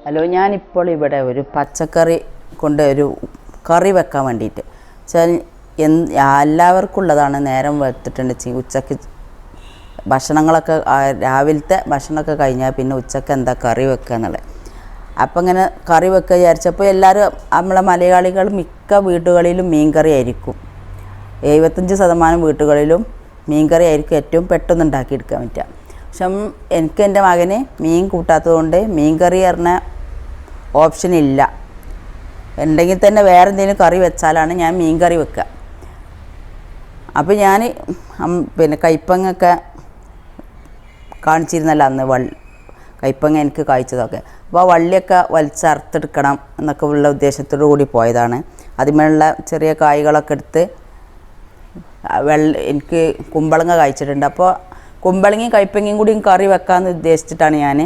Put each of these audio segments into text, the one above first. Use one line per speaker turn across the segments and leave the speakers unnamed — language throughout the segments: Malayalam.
ഹലോ, ഞാനിപ്പോൾ ഇവിടെ ഒരു പച്ചക്കറി കൊണ്ട് ഒരു കറി വെക്കാൻ വേണ്ടിയിട്ട് വെച്ചാൽ എല്ലാവർക്കും ഉള്ളതാണ്. നേരം വെത്തിട്ടുണ്ട് ഉച്ചക്ക് ഭക്ഷണങ്ങളൊക്കെ രാവിലത്തെ ഭക്ഷണമൊക്കെ കഴിഞ്ഞാൽ പിന്നെ ഉച്ചക്ക് എന്താ കറി വെക്കുക എന്നുള്ളത്. അപ്പം ഇങ്ങനെ കറി വെക്കുക വിചാരിച്ചപ്പോൾ എല്ലാവരും നമ്മളെ മലയാളികൾ മിക്ക വീടുകളിലും മീൻകറി ആയിരിക്കും. 75% വീട്ടുകളിലും മീൻകറി ആയിരിക്കും ഏറ്റവും പെട്ടെന്ന് ഉണ്ടാക്കിയെടുക്കാൻ പറ്റുക. പക്ഷെ എനിക്ക് എൻ്റെ മകന് മീൻ കൂട്ടാത്തത് കൊണ്ട് മീൻകറി പറഞ്ഞ ഓപ്ഷൻ ഇല്ല. ഉണ്ടെങ്കിൽ തന്നെ വേറെ എന്തെങ്കിലും കറി വെച്ചാലാണ് ഞാൻ മീൻ കറി വെക്കുക. അപ്പോൾ ഞാൻ പിന്നെ കയ്പ്പങ്ങൊക്കെ കാണിച്ചിരുന്നല്ലോ അന്ന്, കയ്പ്പങ്ങ എനിക്ക് കായ്ച്ചതൊക്കെ. അപ്പോൾ ആ വള്ളിയൊക്കെ വലിച്ചറുത്തെടുക്കണം എന്നൊക്കെ ഉള്ള ഉദ്ദേശത്തോടു കൂടി പോയതാണ്. അതിന്മേലുള്ള ചെറിയ കായ്കളൊക്കെ എടുത്ത് എനിക്ക് കുമ്പളങ്ങ കായ്ച്ചിട്ടുണ്ട്. അപ്പോൾ കുമ്പളങ്ങയും കയ്പ്പങ്ങയും കൂടി കറി വെക്കാമെന്ന് ഉദ്ദേശിച്ചിട്ടാണ് ഞാൻ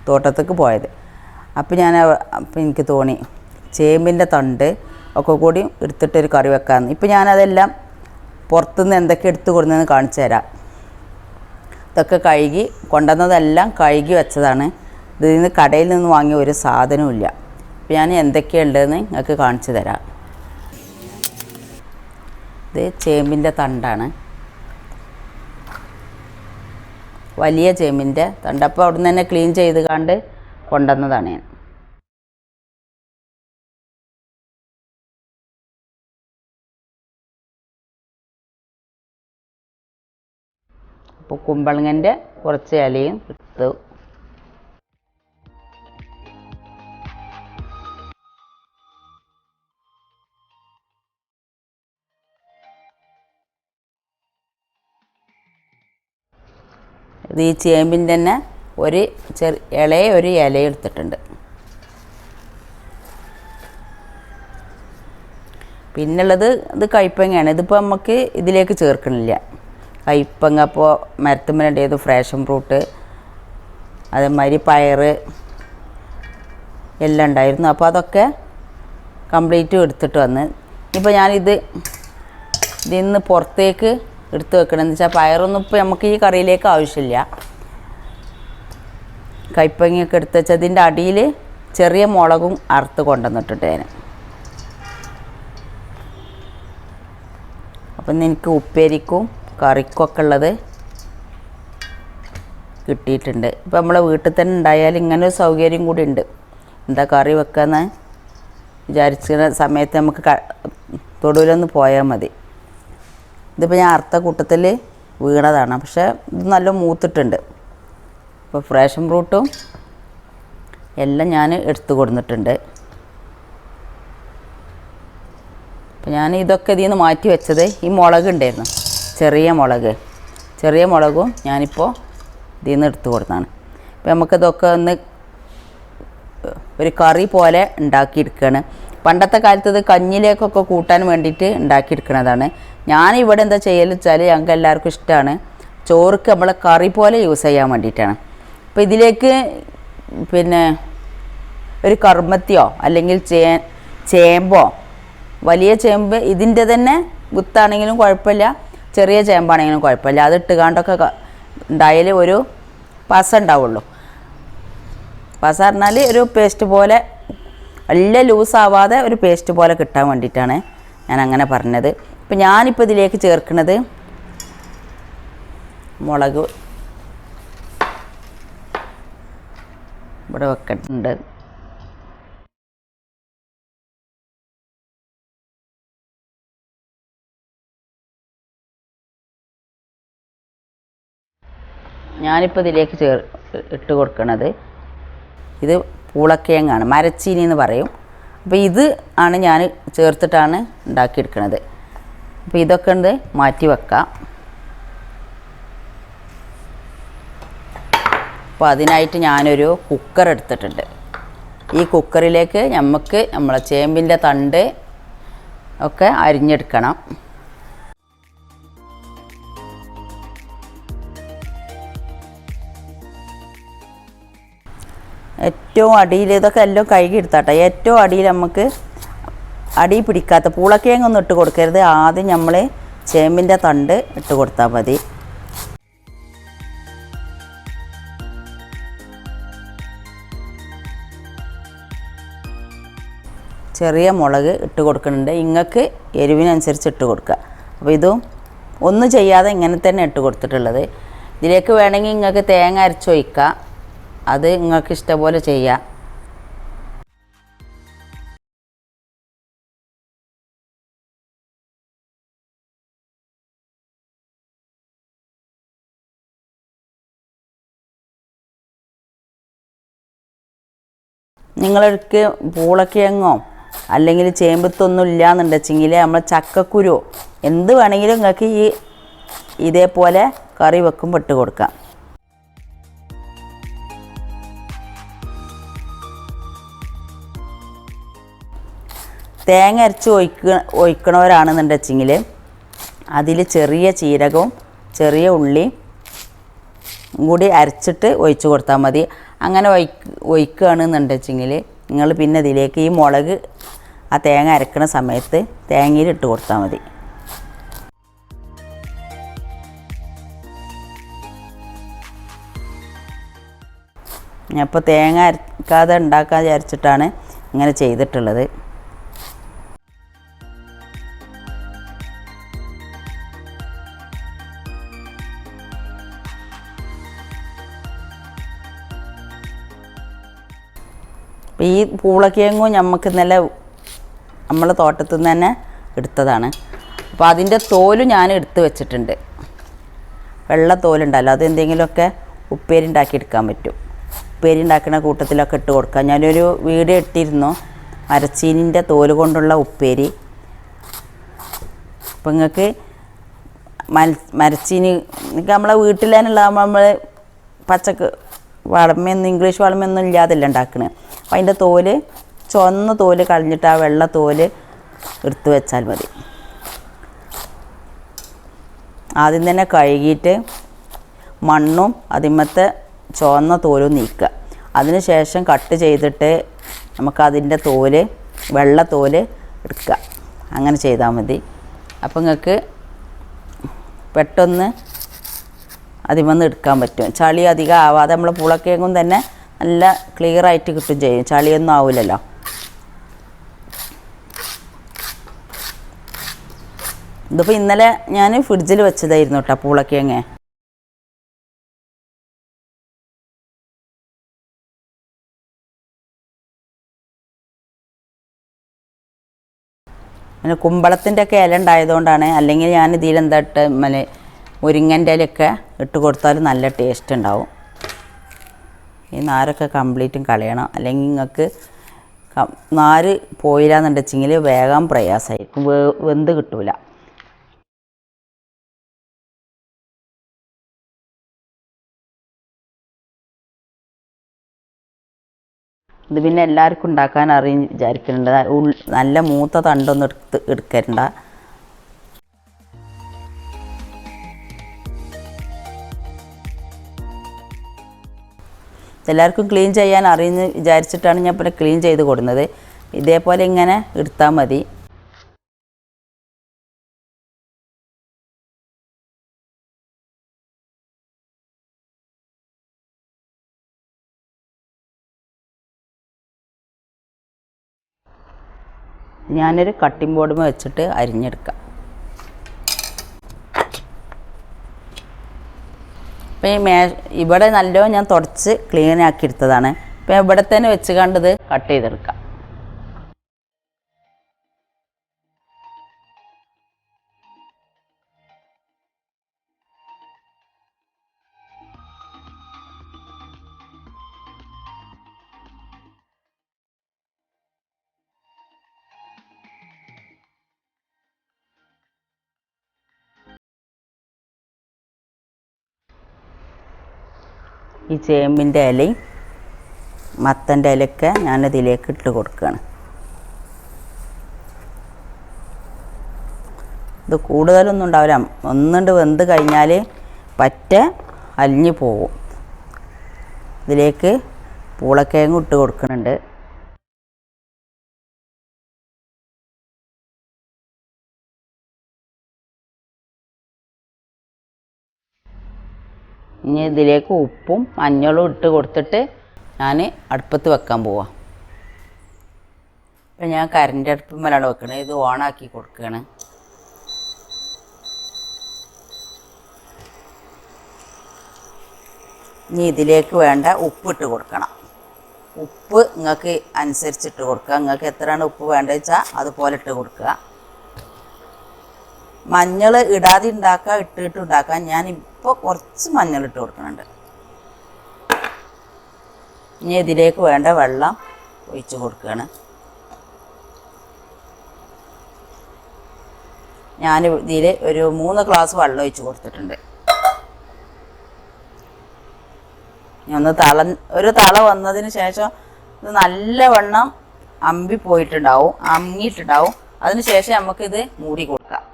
തോട്ടത്തേക്ക് പോയത്. അപ്പോൾ എനിക്ക് തോന്നി ചേമ്പിൻ്റെ തണ്ട് ഒക്കെ കൂടി എടുത്തിട്ടൊരു കറി വെക്കാമെന്ന്. ഇപ്പോൾ ഞാനതെല്ലാം പുറത്തുനിന്ന് എന്തൊക്കെ എടുത്ത് കൊടുക്കുന്നതെന്ന് കാണിച്ചു തരാം. ഇതൊക്കെ കഴുകി കൊണ്ടുവന്നതെല്ലാം കഴുകി വെച്ചതാണ്. ഇതിൽ നിന്ന് കടയിൽ നിന്ന് വാങ്ങിയ ഒരു സാധനവും ഇല്ല. അപ്പോൾ ഞാൻ എന്തൊക്കെയുണ്ടെന്ന് നിങ്ങൾക്ക് കാണിച്ചു തരാം. ഇത് ചേമ്പിൻ്റെ തണ്ടാണ്, വലിയ ചേമ്പിൻ്റെ തണ്ട്. അപ്പോൾ അവിടെ നിന്ന് തന്നെ ക്ലീൻ ചെയ്ത് കണ്ട് കൊണ്ടുവന്നതാണ് ഞാൻ. അപ്പോൾ കുമ്പളങ്ങൻ്റെ കുറച്ച് ഇലയും എടുത്തു. ഇത് ഈ ചേമ്പിൻ്റെ തന്നെ ഒരു ഒരു ഇല എടുത്തിട്ടുണ്ട്. പിന്നുള്ളത് ഇത് കയ്പ്പങ്ങയാണ്. ഇതിപ്പോൾ നമുക്ക് ഇതിലേക്ക് ചേർക്കണില്ല. കയ്പ്പങ്ങ അപ്പോൾ മരത്തുമ്മലുണ്ടായത് ഫ്രാഷൻ ഫ്രൂട്ട്, അതേമാതിരി പയർ എല്ലാം ഉണ്ടായിരുന്നു. അപ്പോൾ അതൊക്കെ കംപ്ലീറ്റ് എടുത്തിട്ട് വന്ന് ഇപ്പോൾ ഇതിൽ നിന്ന് പുറത്തേക്ക് എടുത്ത് വെക്കണമെന്ന് വെച്ചാൽ പയറൊന്നും ഇപ്പോൾ നമുക്ക് ഈ കറിയിലേക്ക് ആവശ്യമില്ല. കയ്പ്പങ്ങയൊക്കെ എടുത്ത് വെച്ചാൽ അതിൻ്റെ അടിയിൽ ചെറിയ മുളകും അറുത്ത് കൊണ്ടുവന്നിട്ടുണ്ട് ഞാൻ. അപ്പം എനിക്ക് ഉപ്പേരിക്കും കറിക്കൊക്കെ ഉള്ളത് കിട്ടിയിട്ടുണ്ട്. ഇപ്പം നമ്മളെ വീട്ടിൽ തന്നെ ഉണ്ടായാലും ഇങ്ങനെ ഒരു സൗകര്യം കൂടി ഉണ്ട്. എന്താ കറി വെക്കാമെന്ന് വിചാരിച്ച സമയത്ത് നമുക്ക് തൊടുവിലൊന്ന് പോയാൽ മതി. ഇതിപ്പോൾ ഞാൻ അറുത്ത കൂട്ടത്തിൽ വീണതാണ്, പക്ഷേ ഇത് നല്ല മൂത്തിട്ടുണ്ട്. ഇപ്പോൾ ഫ്രാഷൻ ഫ്രൂട്ടും എല്ലാം ഞാൻ എടുത്തു കൊടുത്തിട്ടുണ്ട്. അപ്പോൾ ഞാൻ ഇതൊക്കെ ഇതിൽ നിന്ന് മാറ്റി വെച്ചത് ഈ മുളക് ഉണ്ടായിരുന്നു, ചെറിയ മുളകും ഞാനിപ്പോൾ ഇതിൽ നിന്ന് എടുത്തു കൊടുത്താണ്. അപ്പോൾ നമുക്കിതൊക്കെ ഒന്ന് ഒരു കറി പോലെ ഉണ്ടാക്കിയെടുക്കുകയാണ്. പണ്ടത്തെ കാലത്ത് ഇത് കഞ്ഞിലേക്കൊക്കെ കൂട്ടാൻ വേണ്ടിയിട്ട് ഉണ്ടാക്കിയെടുക്കുന്നതാണ്. ഞാനിവിടെ എന്താ ചെയ്യൽ വെച്ചാൽ ഞങ്ങൾക്ക് എല്ലാവർക്കും ഇഷ്ടമാണ് ചോറുക്ക് നമ്മളെ കറി പോലെ യൂസ് ചെയ്യാൻ വേണ്ടിയിട്ടാണ്. അപ്പോൾ ഇതിലേക്ക് പിന്നെ ഒരു കർമ്മത്തിയോ അല്ലെങ്കിൽ ചേമ്പോ, വലിയ ചേമ്പ് ഇതിൻ്റെ തന്നെ വിത്താണെങ്കിലും കുഴപ്പമില്ല, ചെറിയ ചേമ്പാണെങ്കിലും കുഴപ്പമില്ല, അത് ഇട്ടുകാണ്ടൊക്കെ ഉണ്ടായാൽ ഒരു പസ ഉണ്ടാവുള്ളൂ. പസ പറഞ്ഞാൽ ഒരു പേസ്റ്റ് പോലെ, നല്ല ലൂസാവാതെ ഒരു പേസ്റ്റ് പോലെ കിട്ടാൻ വേണ്ടിയിട്ടാണ് ഞാൻ അങ്ങനെ പറഞ്ഞത്. ഇപ്പം ഞാനിപ്പോൾ ഇതിലേക്ക് ചേർക്കുന്നത് മുളക് ഇവിടെ വെക്കുന്നുണ്ട്. ഞാനിപ്പോൾ ഇതിലേക്ക് ഇട്ട് കൊടുക്കുന്നത് ഇത് പൂളക്കിഴങ്ങാണ്, മരച്ചീനി എന്ന് പറയും. അപ്പോൾ ഇത് ആണ് ഞാൻ ചേർത്തിട്ടാണ് ഉണ്ടാക്കിയെടുക്കുന്നത്. അപ്പോൾ ഇതൊക്കെ ഉണ്ട് മാറ്റി വെക്കാം. അപ്പോൾ അതിനായിട്ട് ഞാനൊരു കുക്കർ എടുത്തിട്ടുണ്ട്. ഈ കുക്കറിലേക്ക് നമ്മളെ ചേമ്പിൻ്റെ തണ്ട് ഒക്കെ അരിഞ്ഞെടുക്കണം. ഏറ്റവും അടിയിൽ ഇതൊക്കെ എല്ലാം കഴുകി എടുത്താട്ടെ. ഏറ്റവും അടിയിൽ നമുക്ക് അടി പിടിക്കാത്ത പൂളക്കിഴങ്ങൊന്നും ഇട്ട് കൊടുക്കരുത്. ആദ്യം നമ്മൾ ചേമ്പിൻ്റെ തണ്ട് ഇട്ട് കൊടുത്താൽ മതി. ചെറിയ മുളക് ഇട്ട് കൊടുക്കുന്നുണ്ട്. നിങ്ങൾക്ക് എരിവിനനുസരിച്ച് ഇട്ട് കൊടുക്കുക. അപ്പോൾ ഇതും ഒന്നും ചെയ്യാതെ ഇങ്ങനെ തന്നെ ഇട്ട് കൊടുത്തിട്ടുള്ളത്. ഇതിലേക്ക് വേണമെങ്കിൽ നിങ്ങൾക്ക് തേങ്ങ അരച്ചൊഴിക്കുക, അത് നിങ്ങൾക്ക് ഇഷ്ടംപോലെ ചെയ്യാം. നിങ്ങൾക്ക് പൂളക്കിഴങ്ങോ അല്ലെങ്കിൽ ചേമ്പത്തൊന്നും ഇല്ലയെന്നുണ്ടെച്ചെങ്കിൽ നമ്മൾ ചക്കക്കുരു എന്ത് വേണമെങ്കിലും നിങ്ങൾക്ക് ഇതേപോലെ കറി വെക്കുമ്പോൾ ഇട്ട് കൊടുക്കാം. തേങ്ങ അരച്ച് ഒഴിക്കണവരാണെന്നുണ്ടെച്ചെങ്കിൽ അതിൽ ചെറിയ ജീരകവും ചെറിയ ഉള്ളിയും കൂടി അരച്ചിട്ട് ഒഴിച്ച് കൊടുത്താൽ മതി. അങ്ങനെ ഒഴിക്കുകയാണെന്നുണ്ടെച്ചെങ്കിൽ നിങ്ങൾ പിന്നെ ഇതിലേക്ക് ഈ മുളക് ആ തേങ്ങ അരക്കണ സമയത്ത് തേങ്ങയിലിട്ട് കൊടുത്താൽ മതി. അപ്പോൾ തേങ്ങ അരക്കാതെ ഉണ്ടാക്കാൻ വിചാരിച്ചിട്ടാണ് ഇങ്ങനെ ചെയ്തിട്ടുള്ളത്. അപ്പോൾ ഈ പൂളക്കിഴങ്ങും നമുക്ക് ഇന്നലെ നമ്മളെ തോട്ടത്തിൽ നിന്ന് തന്നെ എടുത്തതാണ്. അപ്പോൾ അതിൻ്റെ തോല് ഞാൻ എടുത്ത് വെച്ചിട്ടുണ്ട്. വെള്ള തോലുണ്ടല്ലോ, അതെന്തെങ്കിലുമൊക്കെ ഉപ്പേരി ഉണ്ടാക്കി എടുക്കാൻ പറ്റും. ഉപ്പേരി ഉണ്ടാക്കുന്ന കൂട്ടത്തിലൊക്കെ ഇട്ട് കൊടുക്കാം. ഞാനൊരു വീഡിയോ ഇട്ടിരുന്നു മരച്ചീനിൻ്റെ തോല് കൊണ്ടുള്ള ഉപ്പേരി. അപ്പോൾ നിങ്ങൾക്ക് മരച്ചീനി നമ്മളെ വീട്ടിൽ തന്നെയുള്ള നമ്മൾ വളമയൊന്നും ഇംഗ്ലീഷ് വളമയൊന്നും ഇല്ലാതല്ല ഉണ്ടാക്കണത്. അപ്പം അതിൻ്റെ തോല് ചുവന്ന തോല് കളഞ്ഞിട്ട് ആ വെള്ള തോല് എടുത്ത് വെച്ചാൽ മതി. ആദ്യം തന്നെ കഴുകിയിട്ട് മണ്ണും അതിമത്തെ ചുവന്ന തോലും നീക്കുക. അതിന് ശേഷം കട്ട് ചെയ്തിട്ട് നമുക്കതിൻ്റെ തോല് വെള്ള തോല് എടുക്കുക. അങ്ങനെ ചെയ്താൽ മതി. അപ്പം നിങ്ങൾക്ക് പെട്ടെന്ന് അതിമന്ന് എടുക്കാൻ പറ്റും. ചളി അധികം ആവാതെ നമ്മൾ പൂളക്കിഴങ്ങും തന്നെ നല്ല ക്ലിയറായിട്ട് കിട്ടും ചെയ്യും. ചളിയൊന്നും ആവില്ലല്ലോ. ഇതിപ്പോൾ ഇന്നലെ ഞാൻ ഫ്രിഡ്ജിൽ വെച്ചതായിരുന്നു കേട്ടോ പൂളക്കിഴങ്ങ്. പിന്നെ കുമ്പളത്തിൻ്റെ ഒക്കെ ഇല ഉണ്ടായതുകൊണ്ടാണ്. അല്ലെങ്കിൽ ഞാൻ ഇതിലെന്താ ഇട്ട് മുരിങ്ങൻ്റെ ഇലയൊക്കെ ഇട്ട് കൊടുത്താലും നല്ല ടേസ്റ്റ് ഉണ്ടാവും. ഈ നാരൊക്കെ കംപ്ലീറ്റും കളയണം. അല്ലെങ്കിൽ നിങ്ങൾക്ക് നാര് പോയില്ലാന്നുണ്ടെച്ചെങ്കിൽ വേഗം പ്രയാസമായിരിക്കും, വെന്ത് കിട്ടൂല. ഇത് പിന്നെ എല്ലാവർക്കും ഉണ്ടാക്കാൻ അറിയും വിചാരിക്കുന്നുണ്ട്. നല്ല മൂത്ത തണ്ടൊന്നും എടുക്കണ്ട. എല്ലാവർക്കും ക്ലീൻ ചെയ്യാൻ അറിയുമെന്ന് വിചാരിച്ചിട്ടാണ് ഞാൻ പിന്നെ ക്ലീൻ ചെയ്ത് കൊടുക്കുന്നത്. ഇതേപോലെ ഇങ്ങനെ എടുത്താൽ മതി. ഞാനൊരു കട്ടിംഗ് ബോർഡുമേ വെച്ചിട്ട് അരിഞ്ഞെടുക്കാം. അപ്പോൾ ഇവിടെ നല്ലോണം ഞാൻ തുടച്ച് ക്ലീൻ ആക്കി എടുത്തതാണ്. അപ്പോൾ ഇവിടെ തന്നെ വെച്ച് കണ്ടത് കട്ട് ചെയ്തെടുക്കാം. ഈ ചേമ്പിൻ്റെ ഇലയും മത്തൻ്റെ ഇലയൊക്കെ ഞാനതിലേക്ക് ഇട്ട് കൊടുക്കുകയാണ്. ഇത് കൂടുതലൊന്നും ഉണ്ടാവില്ല. ഒന്നുണ്ട് വെന്ത് കഴിഞ്ഞാൽ പറ്റ അലിഞ്ഞു പോകും. ഇതിലേക്ക് പൂളക്കിഴങ്ങ് ഇട്ട് കൊടുക്കുന്നുണ്ട്. ഇനി ഇതിലേക്ക് ഉപ്പും മഞ്ഞളും ഇട്ട് കൊടുത്തിട്ട് ഞാൻ അടുപ്പത്ത് വെക്കാൻ പോവാം. ഇപ്പം ഞാൻ കറണ്ട് അടുപ്പുമ്മലാണ് വെക്കണത്. ഇത് ഓണാക്കി കൊടുക്കുകയാണ്. ഇനി ഇതിലേക്ക് വേണ്ട ഉപ്പിട്ട് കൊടുക്കണം. ഉപ്പ് നിങ്ങൾക്ക് അനുസരിച്ചിട്ട് കൊടുക്കുക. നിങ്ങൾക്ക് എത്രയാണ് ഉപ്പ് വേണ്ടത് വെച്ചാൽ അതുപോലെ ഇട്ട് കൊടുക്കുക. മഞ്ഞൾ ഇടാതെ ഉണ്ടാക്കുക, ഇട്ടിട്ട് ഉണ്ടാക്കുക. ഞാനിപ്പോൾ കുറച്ച് മഞ്ഞൾ ഇട്ട് കൊടുക്കുന്നുണ്ട്. ഇനി ഇതിലേക്ക് വേണ്ട വെള്ളം ഒഴിച്ച് കൊടുക്കുകയാണ്. ഞാൻ ഇതിൽ ഒരു 3 ഗ്ലാസ് വെള്ളം ഒഴിച്ച് കൊടുത്തിട്ടുണ്ട്. ഒരു തള വന്നതിന് ശേഷം ഇത് നല്ലവണ്ണം അമ്മിയിട്ടുണ്ടാവും. അതിന് ശേഷം നമുക്കിത് മൂടി കൊടുക്കാം.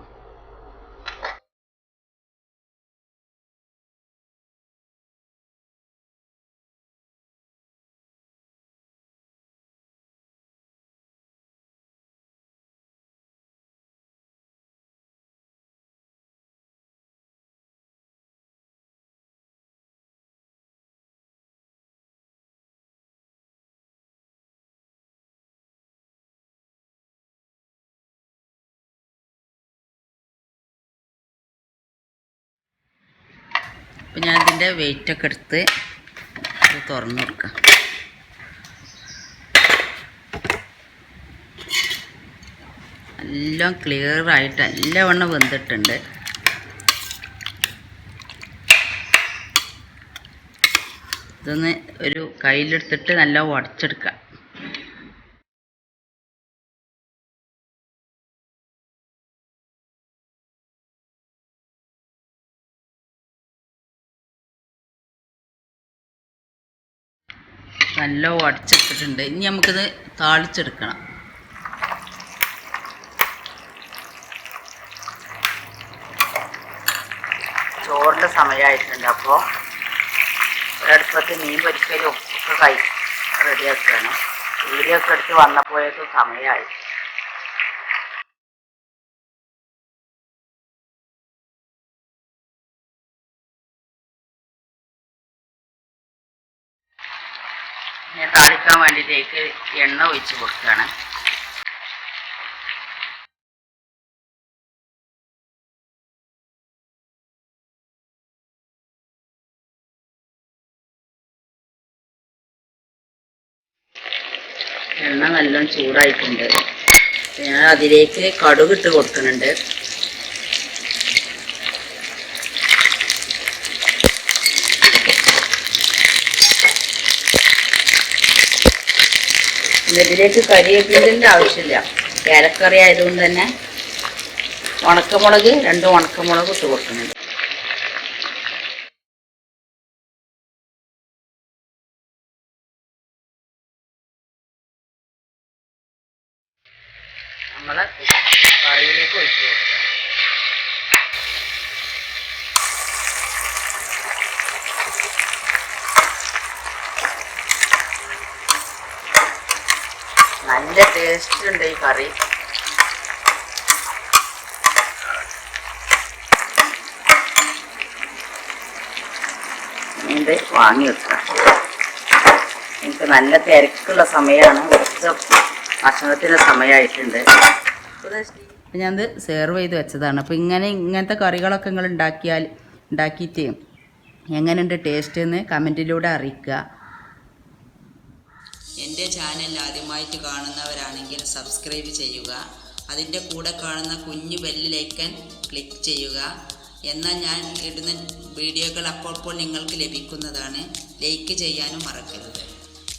അപ്പം ഞാൻ ഇതിൻ്റെ വെയിറ്റൊക്കെ എടുത്ത് ഇത് തുറന്നു കൊടുക്കാം. എല്ലാം ക്ലിയറായിട്ട് നല്ലവണ്ണം വെന്തിട്ടുണ്ട്. ഇതൊന്ന് ഒരു കയ്യിലെടുത്തിട്ട് നല്ല ഉടച്ചെടുക്കാം. നല്ല ഉടച്ചെടുത്തിട്ടുണ്ട്. ഇനി നമുക്കിത് താളിച്ചെടുക്കണം. ചോറിൻ്റെ സമയമായിട്ടുണ്ട്. അപ്പോൾ ഒരടുപ്പത്ത് മീൻ പൊരിക്കലും ഒക്കെ റെഡിയാക്കുകയാണ്. വീഡിയോ ഒക്കെ എടുത്ത് വന്നപ്പോഴേക്കും സമയമായി. ഞാൻ താളിക്കാൻ വേണ്ടിയിട്ടേക്ക് എണ്ണ ഒഴിച്ച് കൊടുക്കുകയാണ്. എണ്ണ നല്ലോണം ചൂടായിട്ടുണ്ട്. ഞാൻ അതിലേക്ക് കടുകിട്ട് കൊടുക്കുന്നുണ്ട്. ഇതിലേക്ക് കരിവേപ്പിൻ്റെ ആവശ്യമില്ല. ഏലക്കറി ആയതുകൊണ്ട് തന്നെ ഉണക്കമുളക് 2 ഉണക്കമുളക് ഇട്ട് കൊടുക്കുന്നുണ്ട്. നമ്മൾ കറിയിലേക്ക് ഒഴിച്ച് കൊടുക്കുക. നല്ല ടേസ്റ്റ് ഉണ്ട് ഈ കറി. ഇത് വാങ്ങി വെക്കാം. എനിക്ക് നല്ല തിരക്കുള്ള സമയമാണ്. കുറച്ച് ഭക്ഷണത്തിൻ്റെ സമയമായിട്ടുണ്ട്. അപ്പം ഞാനത് സെർവ് ചെയ്ത് വെച്ചതാണ്. അപ്പോൾ ഇങ്ങനത്തെ കറികളൊക്കെ നിങ്ങൾ ഉണ്ടാക്കിയിട്ട് എങ്ങനെയുണ്ട് ടേസ്റ്റ് എന്ന് കമൻറ്റിലൂടെ അറിയിക്കുക. എൻ്റെ ചാനൽ ആദ്യമായിട്ട് കാണുന്നവരാണെങ്കിൽ സബ്സ്ക്രൈബ് ചെയ്യുക. അതിൻ്റെ കൂടെ കാണുന്ന കുഞ്ഞു ബെല്ലിലേക്കൻ ക്ലിക്ക് ചെയ്യുക. എന്നാൽ ഞാൻ ഇടുന്ന വീഡിയോകൾ അപ്പോൾ നിങ്ങൾക്ക് ലഭിക്കുന്നതാണ്. ലൈക്ക് ചെയ്യാനും മറക്കരുത്.